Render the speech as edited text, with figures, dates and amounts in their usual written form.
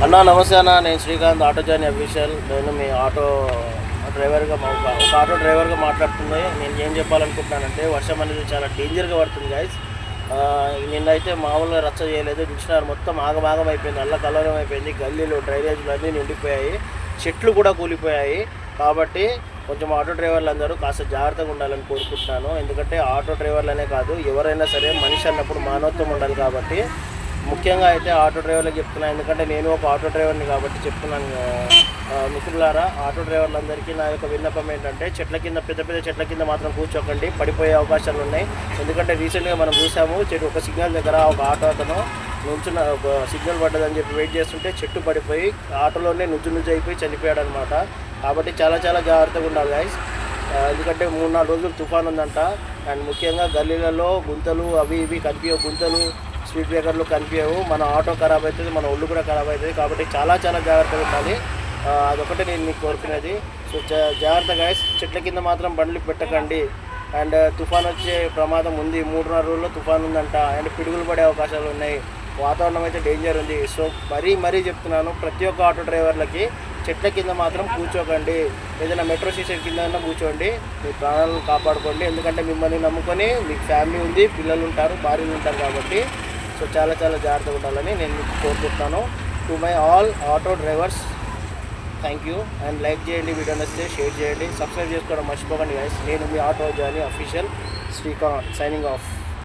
అన్నా నమస్తే అన్న, నేను శ్రీకాంత్ ఆటో జర్నీ అఫీషియల్. నేను మీ డ్రైవర్గా ఒక ఆటో డ్రైవర్గా మాట్లాడుతుంది. నేను ఏం చెప్పాలనుకుంటున్నానంటే, వర్షం అనేది చాలా డేంజర్గా పడుతుంది గైస్. నిన్నైతే మామూలుగా రచ్చ చేయలేదు, డిక్షనరీ మొత్తం ఆగమాగం అయిపోయింది, అల్ల కలరం అయిపోయింది. గల్లీలు డ్రైనేజీలు అన్నీ నిండిపోయాయి, చెట్లు కూడా కూలిపోయాయి. కాబట్టి కొంచెం ఆటో డ్రైవర్లు అందరూ కాస్త జాగ్రత్తగా ఉండాలని కోరుకుంటున్నాను. ఎందుకంటే ఆటో డ్రైవర్లనే కాదు, ఎవరైనా సరే మనిషి అన్నప్పుడు మానవత్వం ఉండాలి. కాబట్టి ముఖ్యంగా అయితే ఆటో డ్రైవర్లకు చెప్తున్నాను, ఎందుకంటే నేను ఒక ఆటో డ్రైవర్ని కాబట్టి చెప్తున్నాను. మిత్రులారా, ఆటో డ్రైవర్లందరికీ నా యొక్క విన్నపం ఏంటంటే, పెద్ద పెద్ద చెట్ల కింద మాత్రం కూర్చోకండి, పడిపోయే అవకాశాలు ఉన్నాయి. ఎందుకంటే రీసెంట్గా మనం చూసాము, ఒక సిగ్నల్ దగ్గర ఒక ఆటో అతను నుంచున్న, ఒక సిగ్నల్ పడ్డదని చెప్పి వెయిట్ చేస్తుంటే చెట్టు పడిపోయి ఆటోలోనే నుంచి అయిపోయి చనిపోయాడు అనమాట. కాబట్టి చాలా చాలా జాగ్రత్తగా ఉండాలి గైస్. ఎందుకంటే 3-4 రోజులు తుఫాన్ ఉందంట. అండ్ ముఖ్యంగా గల్లీలలో గుంతలు అవి ఇవి కనిపించవు, గుంతలు స్పీడ్ బ్రేకర్లు కనిపించవు. మన ఆటో ఖరాబ్ అవుతుంది, మన ఒళ్ళు కూడా ఖరాబ్ అవుతుంది. కాబట్టి చాలా చాలా జాగ్రత్తగా ఉండాలి. అదొకటే నేను మీకు కోరుకునేది. సో జాగ్రత్త గైస్, చెట్ల కింద మాత్రం బండ్లు పెట్టకండి. అండ్ తుఫాన్ వచ్చే ప్రమాదం ఉంది, 3-4 రోజుల్లో తుఫాన్ ఉందంట. అండ్ పిడుగులు పడే అవకాశాలు ఉన్నాయి, వాతావరణం అయితే డేంజర్ ఉంది. సో మరీ చెప్తున్నాను, ప్రతి ఒక్క ఆటో డ్రైవర్లకి చెట్ల కింద మాత్రం కూర్చోకండి. ఏదైనా మెట్రో స్టేషన్ కింద కూర్చోండి, మీ ప్రాణాలను కాపాడుకోండి. ఎందుకంటే మిమ్మల్ని నమ్ముకొని మీకు ఫ్యామిలీ ఉంది, పిల్లలు ఉంటారు, భార్యలు ఉంటారు. కాబట్టి సో చాలా చాలా జాగ్రత్తగా ఉండాలని నేను మీకు కోరుకుంటున్నాను. To my all auto drivers, thank you. And like చేయండి, వీడియో నచ్చితే షేర్ చేయండి, సబ్స్క్రైబ్ చేసుకోవడం మర్చిపోకండి గైస్. నేను మీ auto journey official Srikanth, signing of.